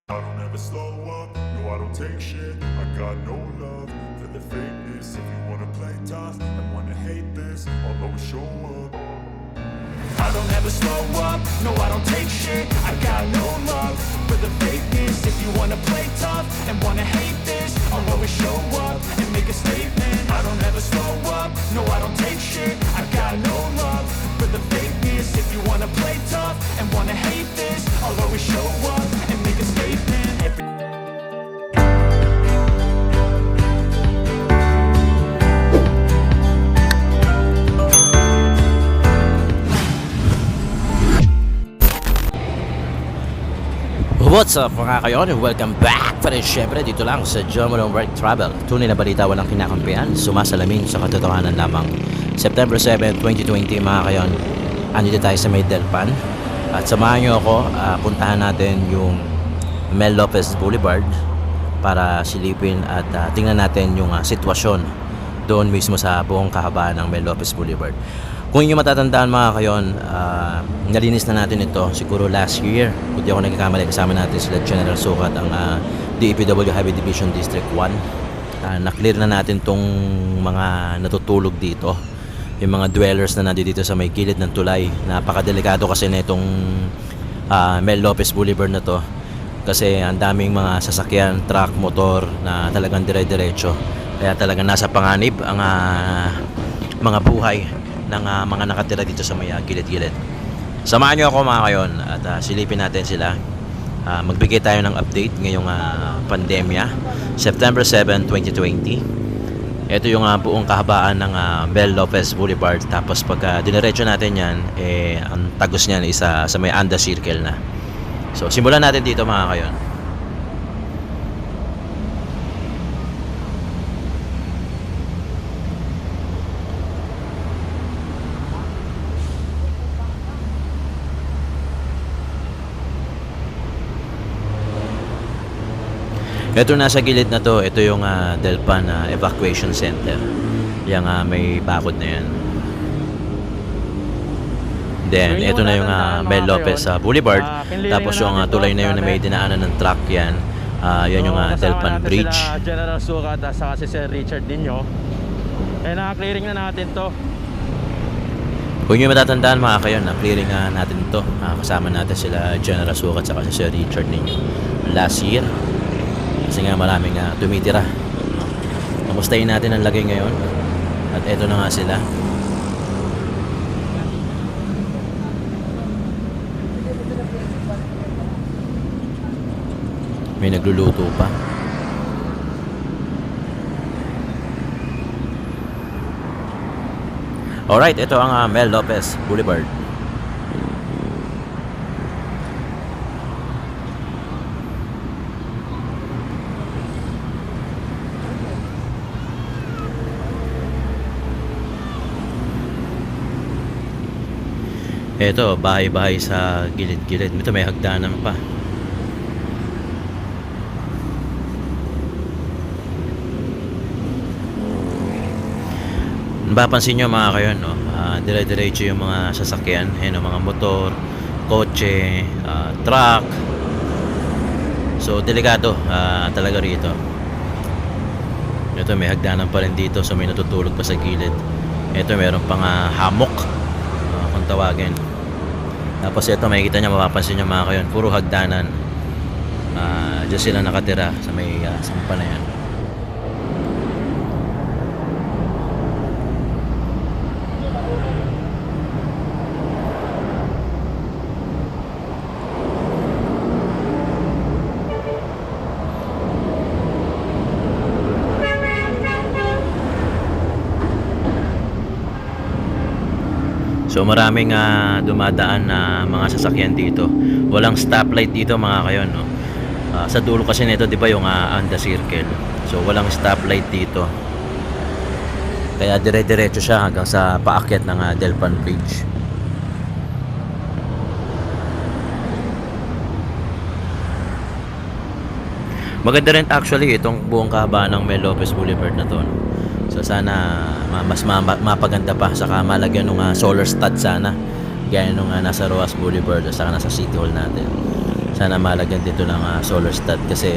I don't ever slow up, no I don't take shit. I got no love for the fakeness. If you wanna play tough and wanna hate this, I'll always show up. I don't ever slow up, no I don't take shit. I got no love for the fakeness. If you wanna play tough and wanna hate this, I'll always show up and make a statement. I don't ever slow up, no I don't take shit. I got no love for the fakeness. If you wanna play tough and wanna hate this, I'll always show up and make a statement. What's up mga kayon? Welcome back pa rin syempre dito lang sa Jomalong Work Travel. Tunay na balita walang kinakampihan, sumasalamin sa katotohanan lamang. September 7, 2020 mga kayon, andito tayo sa May Delpan. At samahan nyo ako, puntahan natin yung Mel Lopez Boulevard para silipin at tingnan natin yung sitwasyon doon mismo sa buong kahabaan ng Mel Lopez Boulevard. Kung inyo matatandaan mga kayon, nalinis na natin ito siguro last year. Kung di ako nagkakamali, kasama natin sila General Sukat, ang DPW Highway Division District 1. Na-clear na natin tong mga natutulog dito, yung mga dwellers na nandito sa may gilid ng tulay. Napakadelikado kasi na itong Mel Lopez Boulevard na to, kasi ang daming mga sasakyan, truck, motor na talagang dire-diretso. Kaya talagang nasa panganib ang mga buhay ng mga nakatira dito sa may gilid-gilid. Samahan nyo ako mga kayon at silipin natin sila. Magbigay tayo ng update ngayong pandemya, September 7, 2020. Ito yung buong kahabaan ng Mel Lopez Boulevard. Tapos pag diniretso natin yan, ang tagos niyan isa sa may Anda Circle na. So simulan natin dito mga kayon. Ito nasa gilid na to, ito yung Delpan Evacuation Center. Yung may bakod na yan. Then, ito na yung Mel Lopez Boulevard. Tapos yung tulay na yun na may dinaanan ng truck yan. Yan yung Delpan Bridge. General Sukat at saka si Sir Richard ninyo. Naka-clearing na natin to. Kung nyo matatandaan mga kayo, na-clearing natin to. Kasama natin sila General Sukat at saka si Sir Richard ninyo last year. Kasi nga maraming tumitira. Kamustahin natin ang lagay ngayon. At eto na nga sila. May nagluluto pa. Alright, ito ang Mel Lopez Boulevard. Ito, bahay-bahay sa gilid-gilid. Ito may hagdanan pa. Napapansin nyo mga kayo, no? Dire-diretso yung mga sasakyan. Ayan, mga motor, kotse, truck. So, delikado talaga rito. Ito, may hagdanan pa rin dito. So, may natutulog pa sa gilid. Ito, meron pang hammock, kung tawagin. Tapos ito, makikita nyo, mapapansin nyo mga kayon, puro hagdanan. Diyan sila nakatira sa may sampa na yan. So maraming dumadaan na mga sasakyan dito. Walang stoplight dito mga kayon, no? Sa dulo kasi nito, 'di ba, yung Anda Circle. So walang stoplight dito. Kaya dire-diretso siya hanggang sa paakyat ng Delpan Bridge. Maganda rin actually itong buong kahabaan ng Mel Lopez Boulevard na to, no? So sana mas mapaganda pa, saka malagyan ng solar stud sana, gaya nung nasa Roas Boulevard o saka nasa City Hall natin. Sana malagyan dito ng solar stud kasi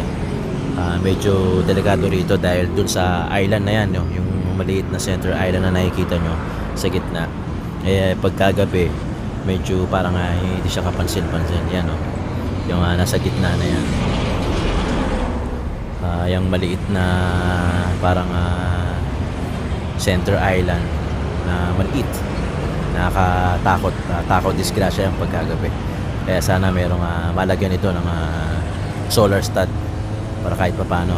medyo delikado rito dahil dun sa island na yan, no? Yung maliit na center island na nakikita nyo sa gitna. Pagkagabi, medyo parang hindi siya kapansin-pansin. Yan, no? Yung nasa gitna na yan. Yung maliit na parang center island na maliit. Nakakatakot. Takot disgrasya yung pagkagabi. Kaya sana merong malagyan ito ng solar stud para kahit pa paano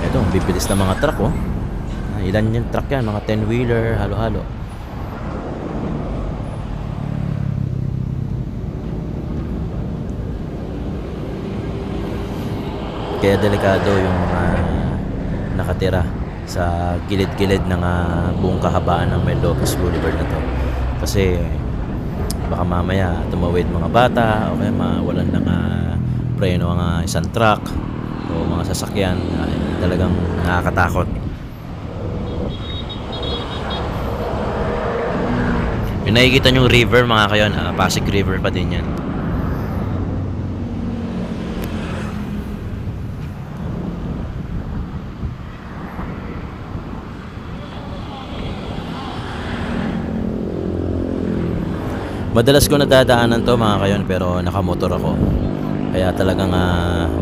ito, bibilis na mga truck, oh. Ilan yung truck yan, mga 10-wheeler, halo-halo. Kaya delikado yung mga nakatira sa gilid-gilid ng buong kahabaan ng Mel Lopez Boulevard na to. Kasi baka mamaya tumawid mga bata o kaya mawalan ng preno ang isang truck o mga sasakyan. Talagang nakakatakot. Yung nakikita nyong river mga kayon, Pasig River pa din yan. Madalas ko nadadaanan to mga kayon pero nakamotor ako. Kaya talagang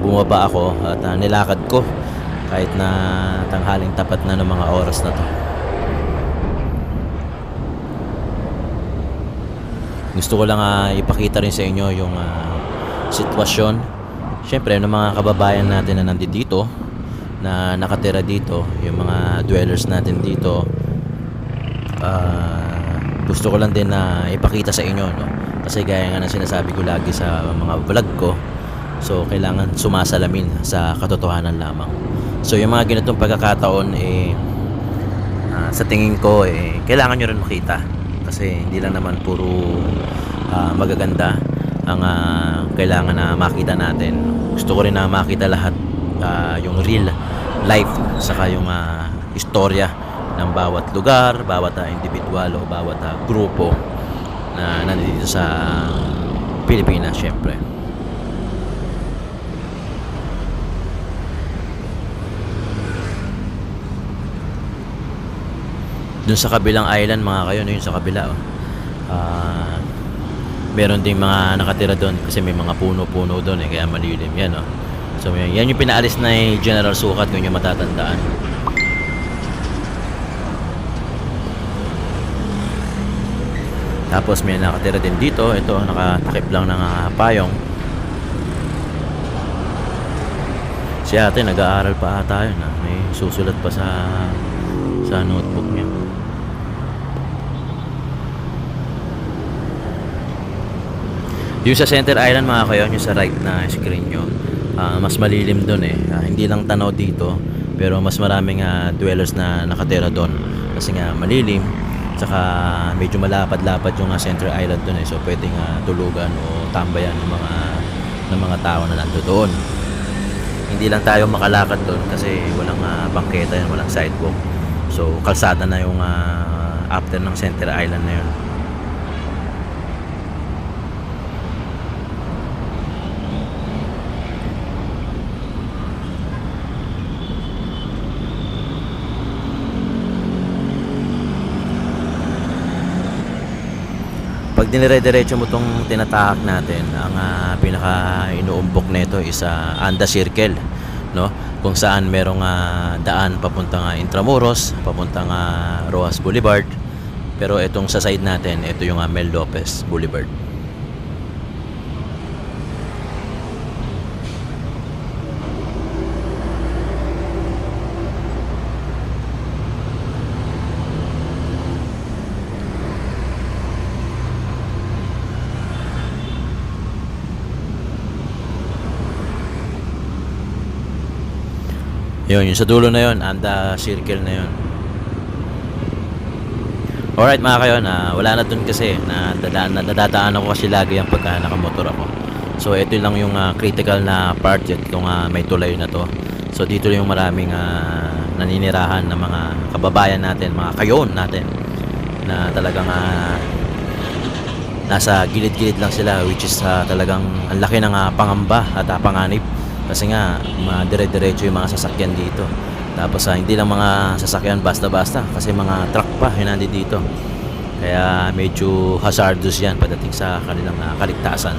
bumaba ako at nilakad ko kahit na tanghaling tapat na ng mga oras na to. Gusto ko lang ipakita rin sa inyo yung sitwasyon. Siyempre ng mga kababayan natin na nandito na nakatira dito, yung mga dwellers natin dito. Gusto ko lang din na ipakita sa inyo, no? Kasi gaya nga ng sinasabi ko lagi sa mga vlog ko, so kailangan sumasalamin sa katotohanan lamang. So yung mga ganitong pagkakataon sa tingin ko kailangan nyo rin makita kasi hindi lang naman puro magaganda ang kailangan na makita natin. Gusto ko rin na makita lahat yung real life saka yung istorya ng bawat lugar, bawat individual o bawat grupo na nandito sa Pilipinas, syempre. Dun sa kabilang island mga kayo, yun sa kabila, meron ding mga nakatira doon kasi may mga puno-puno doon kaya malilim yan, oh. So yan yung pinaalis na General Sukat kung yung matatandaan. Tapos may nakatira din dito. Ito, nakatakip lang ng payong. Si ate, nag-aaral pa ata yun. May susulat pa sa notebook niya. Yung sa center island mga kayo, yung sa right na screen nyo, mas malilim dun hindi lang tanaw dito, pero mas maraming dwellers na nakatira doon. Kasi nga malilim. Saka medyo malapad-lapad yung center island doon so pwedeng tulugan o tambayan ng mga tao na nandoon doon. Hindi lang tayo makalakad doon kasi walang bangketa yan, walang sidewalk. So kalsada na yung after ng center island na yun. Pag dinire-diretso mo itong tinatahak natin, ang pinaka inuumbok nito is Anda Circle, no? Kung saan merong daan papuntang Intramuros, papuntang Rojas Boulevard. Pero itong sa side natin, ito yung Mel Lopez Boulevard. Yun, yung sa dulo na yun, Anda Circle na yun. Alright mga kayo, wala na dun kasi nadadaan ako kasi lagi yung pagka nakamotor ako. So ito lang yung critical na part itong may tulay na to. So dito yung maraming naninirahan ng mga kababayan natin, mga kayon natin na talagang nasa gilid-gilid lang sila, which is talagang ang laki ng pangamba at panganib. Kasi nga, dire-diretso yung mga sasakyan dito. Tapos hindi lang mga sasakyan basta-basta, kasi mga truck pa yung nandito dito. Kaya medyo hazardous yan pagdating sa kanilang kaligtasan.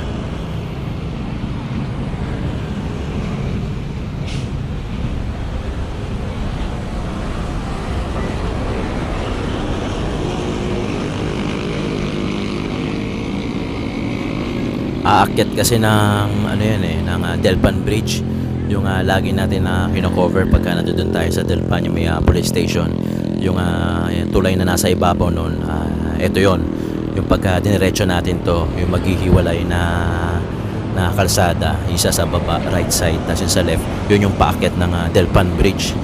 Aakyat kasi ng ano yan ng Delpan Bridge, yung lagi natin na kino-cover pagka nandoon tayo sa Delpan, yung may police station, yung tulay na nasa ibabaw noon. Ito yon, yung pagka diniretso natin to, yung maghihiwalay na kalsada, isa sa baba right side, tapos sa left, yun yung paakyat ng Delpan Bridge.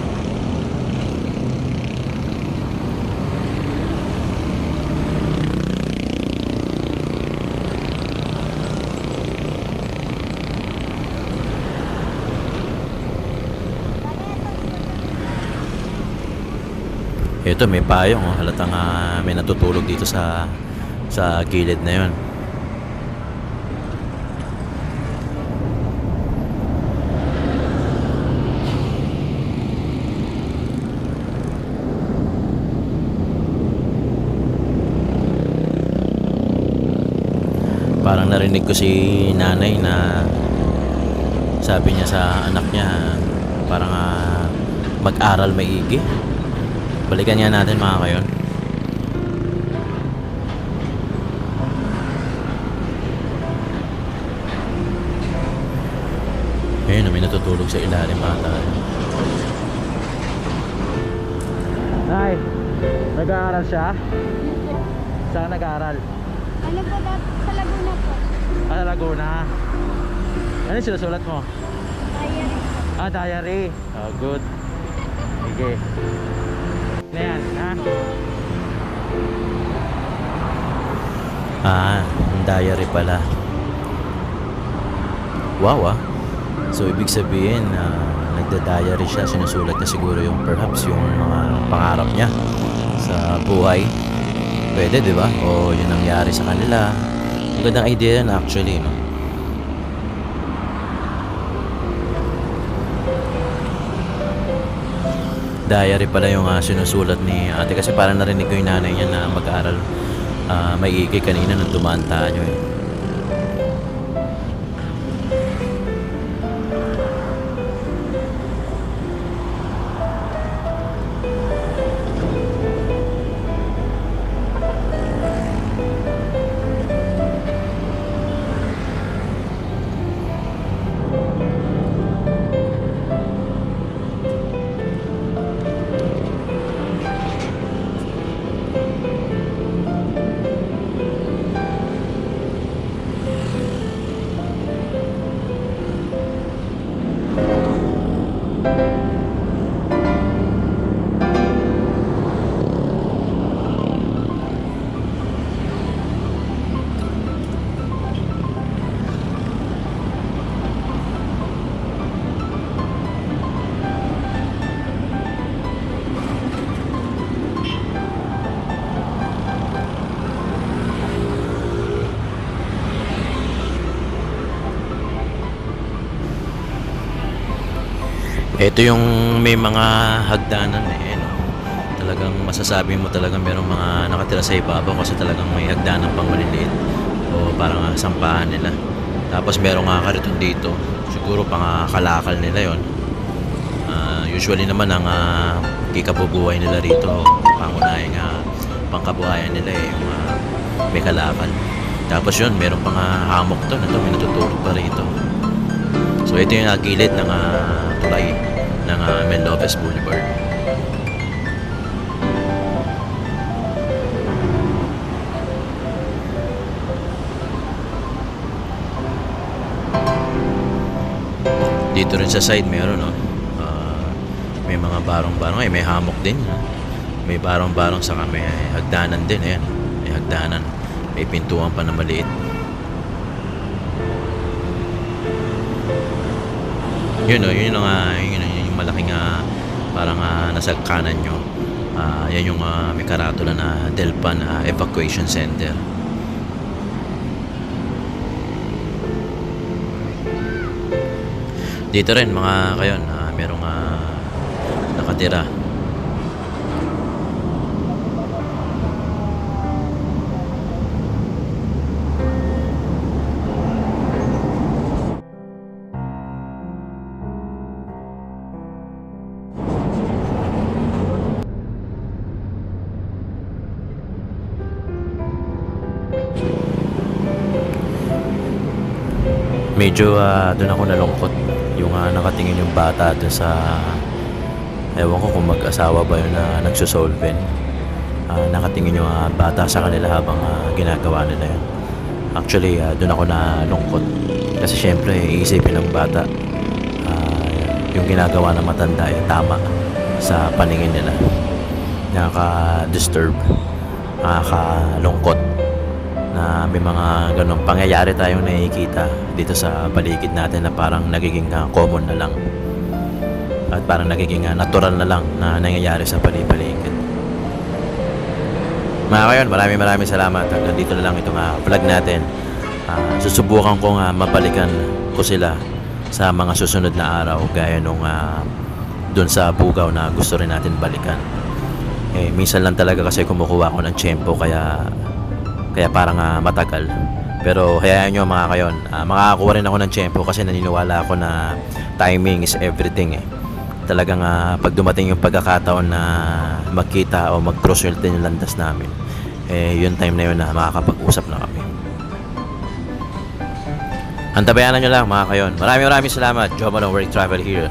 Ito may payong, halatang may natutulog dito sa gilid na yon. Parang narinig ko si nanay na sabi niya sa anak niya, parang mag-aral maigi. Balikan nga natin mga kayon. Ayun, may natutulog sa ilalim ata. Nay, nag-aaral siya? Saan nag-aaral? Ano po, sa Laguna po. Sa Laguna. Ano yung sinusulat mo? Diary. Diary. Oh, good. Sige. Na yan, diary pala. Wow, So, ibig sabihin, nagda-diary siya. Sinusulat niya siguro yung perhaps yung mga pangarap niya sa buhay. Pwede, di ba? O yun nangyari sa kanila. Magandang idea yan actually, no? Diary pala yung sinusulat ni ate, kasi parang narinig ko yung nanay niya na mag-aaral maigi kanina nung dumaan tayo eh. Ito yung may mga hagdanan eh, no? Talagang masasabi mo talagang merong mga nakatira sa ibabaw kasi talagang may hagdanan pang maliliit o parang sampahan nila. Tapos merong kariton dito, siguro pang kalakal nila yon. Usually naman ang kikabubuhay nila rito, pangunahing pangkabuhayan nila eh, yung may kalakal. Tapos yun, meron pang hamok to, may natutulog pa rito. So ito yung gilid ng tulay ng Menloves Boulevard. Dito rin sa side meron may mga barong-barong, may hamok din, may barong-barong, saka may hagdanan din, ayan, may hagdanan, may pintuan pa na maliit. Yun yung malaking parang nasa kanan nyo. Yan yung may karatula na Delpan Evacuation Center. Dito rin mga kayon, merong nakatira. Medyo doon ako nalungkot yung nakatingin yung bata doon sa ewan ko kung mag-asawa ba yun na nagsusolven. Nakatingin yung bata sa kanila habang ginagawa nila yun. Actually doon ako nalungkot kasi syempre iisipin ng bata yung ginagawa ng matanda ay tama sa paningin nila. Nakaka-disturb, nakakalungkot na may mga ganong pangyayari tayong nakikita dito sa paligid natin na parang nagiging common na lang at parang nagiging natural na lang na nangyayari sa paligid. Mga kayon, maraming salamat. Hanggang dito na lang itong vlog natin. Susubukan kong mabalikan ko sila sa mga susunod na araw gaya nung dun sa Bugaw na gusto rin natin balikan. Minsan lang talaga kasi kumukuha ko ng tiyempo kaya parang matagal. Pero hayaan nyo mga kayon, makakakuha rin ako ng tiyempo kasi naniniwala ako na timing is everything. Talagang pag dumating yung pagkakataon na magkita o mag-cross yung landas namin, yung time na yun na makakapag-usap na kami. Antabayanan nyo lang mga kayon. Maraming salamat. Joe Malone Work Travel here.